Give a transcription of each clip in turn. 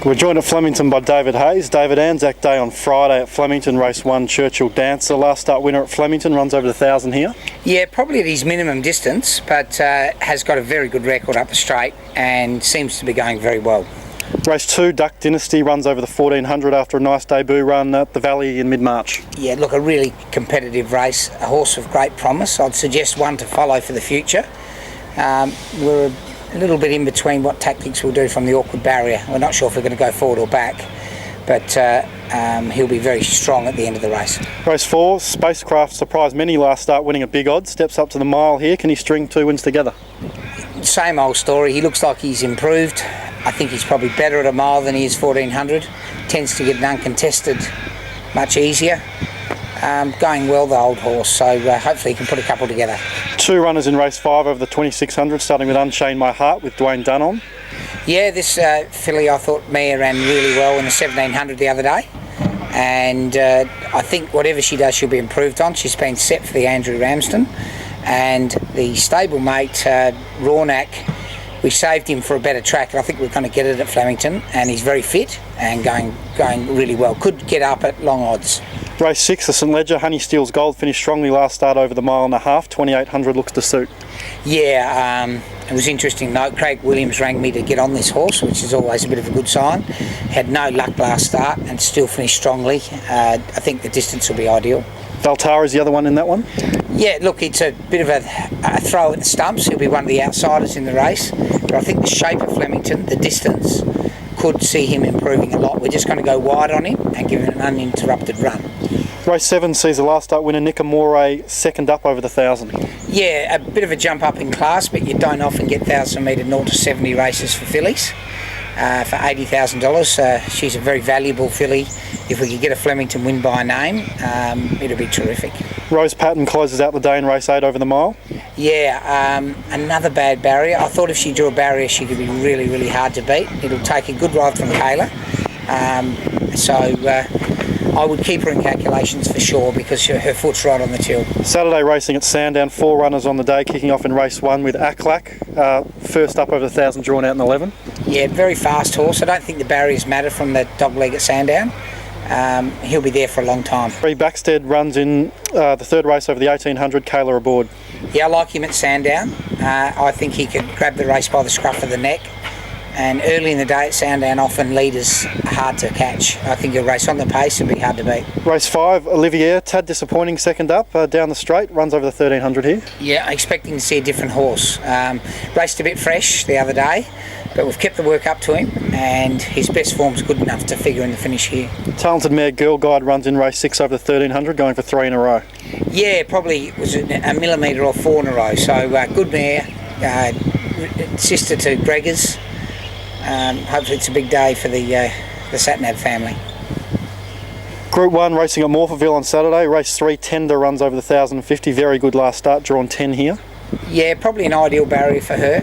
We're joined at Flemington by David Hayes. David, ANZAC Day on Friday at Flemington, race 1, Churchill Dancer. Last start winner at Flemington, runs over the 1,000 here. Yeah, probably at his minimum distance, but has got a very good record up the straight and seems to be going very well. Race 2, Duck Dynasty, runs over the 1,400 after a nice debut run at the Valley in mid-March. Yeah, look, a really competitive race, a horse of great promise. I'd suggest one to follow for the future. We're a little bit in between what tactics we'll do from the awkward barrier. We're not sure if we're going to go forward or back, but he'll be very strong at the end of the race. Race 4, Spacecraft surprised many last start, winning a big odd. Steps up to the mile here. Can he string 2 wins together? Same old story. He looks like he's improved. I think he's probably better at a mile than he is 1,400. Tends to get an uncontested much easier. Going well, the old horse, so hopefully he can put a couple together. 2 runners in race 5 over the 2,600, starting with Unchain My Heart with Dwayne Dunn on. Yeah, this filly I thought Mia ran really well in the 1,700 the other day, and I think whatever she does she'll be improved on. She's been set for the Andrew Ramsden, and the stablemate Randwick, we saved him for a better track, and I think we're going to get it at Flemington, and he's very fit and going really well. Could get up at long odds. Race 6, the St Ledger, Honey Steals Gold, finished strongly last start over the 1.5 miles, 2,800 looks to suit. Yeah, it was interesting note. Craig Williams rang me to get on this horse, which is always a bit of a good sign. Had no luck last start and still finished strongly. I think the distance will be ideal. Valtara is the other one in that one? Yeah, look, it's a bit of a throw at the stumps. He'll be one of the outsiders in the race, but I think the shape of Flemington, the distance, could see him improving a lot. We're just going to go wide on him and give him an uninterrupted run. Race 7 sees the last start winner Nick Amore second up over the 1,000. Yeah, a bit of a jump up in class, but you don't often get 1,000 metre 0 to 70 races for fillies. For $80,000, she's a very valuable filly. If we could get a Flemington win by name, it'll be terrific. Rose Patton closes out the day in race 8 over the mile. Yeah, another bad barrier. I thought if she drew a barrier she could be really, really hard to beat. It'll take a good ride from Kayla. I would keep her in calculations for sure because her foot's right on the till. Saturday racing at Sandown, 4 runners on the day, kicking off in race 1 with Aklak, first up over the 1,000, drawn out in 11. Yeah, very fast horse. I don't think the barriers matter from the dog leg at Sandown. He'll be there for a long time. 3 Backstead runs in the 3rd race over the 1,800, Kayla aboard. Yeah, I like him at Sandown. I think he could grab the race by the scruff of the neck. And early in the day at Sandown, often leaders are hard to catch. I think he'll race on the pace and be hard to beat. Race 5, Olivier, tad disappointing second up, down the straight, runs over the 1,300 here. Yeah, expecting to see a different horse. Raced a bit fresh the other day, but we've kept the work up to him, and his best form's good enough to figure in the finish here. Talented mare Girl Guide runs in race 6 over the 1,300, going for 3 in a row. Yeah, probably was a millimetre or 4 in a row, so good mare, sister to Gregor's. Hopefully it's a big day for the Satnav family. Group 1 racing at Morville on Saturday. Race 3, Tender, runs over the 1,050. Very good last start, drawn 10 here. Yeah, probably an ideal barrier for her.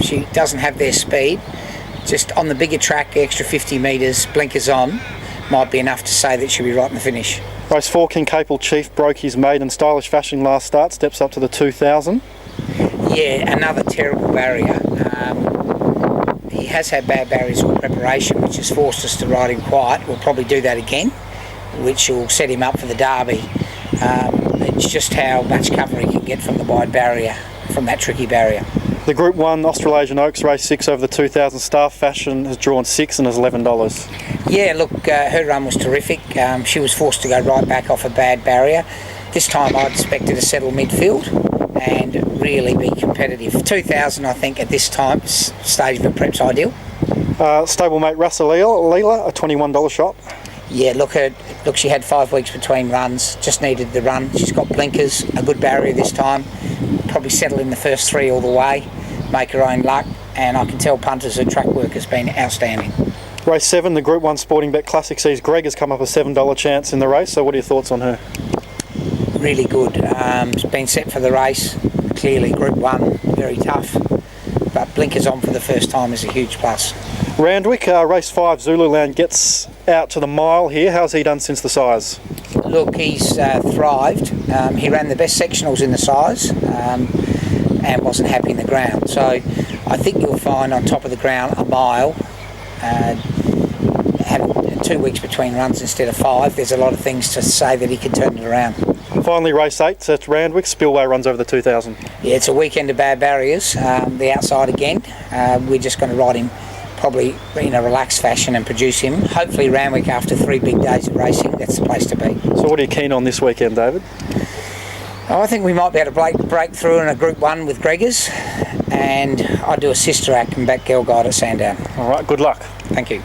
She doesn't have their speed. Just on the bigger track, extra 50 metres, blinkers on, might be enough to say that she'll be right in the finish. Race 4, King Capel Chief broke his maiden stylish fashion last start, steps up to the 2,000. Yeah, another terrible barrier. He has had bad barriers all preparation, which has forced us to ride him quiet. We'll probably do that again, which will set him up for the Derby. It's just how much cover he can get from the wide barrier, from that tricky barrier. The Group 1 Australasian Oaks race 6 over the 2,000 Staff Fashion has drawn 6 and is $11. Yeah, look, her run was terrific. She was forced to go right back off a bad barrier. This time I'd expect her to settle midfield and really be competitive. 2,000, I think, at this time, stage of it, perhaps ideal. Stablemate Russell Leela, a $21 shot. Yeah, look, she had 5 weeks between runs, just needed the run. She's got blinkers, a good barrier this time. Probably settle in the first 3 all the way, make her own luck, and I can tell punters her track work has been outstanding. Race 7, the Group 1 Sporting Bet Classic sees Greg has come up a $7 chance in the race, so what are your thoughts on her? Really good. It's been set for the race. Clearly Group 1, very tough, but blinkers on for the first time is a huge plus. Randwick, race 5, Zululand gets out to the mile here. How's he done since the size? Look, he's thrived. He ran the best sectionals in the size and wasn't happy in the ground. So I think you'll find on top of the ground a mile 2 weeks between runs instead of 5, there's a lot of things to say that he can turn it around. Finally, race 8, so it's Randwick. Spillway runs over the 2,000. Yeah, it's a weekend of bad barriers. The outside again. We're just going to ride him probably in a relaxed fashion and produce him. Hopefully Randwick, after 3 big days of racing, that's the place to be. So what are you keen on this weekend, David? I think we might be able to break through in a Group 1 with Gregors, and I'd do a sister act and back Girl Guide at Sandown. All right, good luck. Thank you.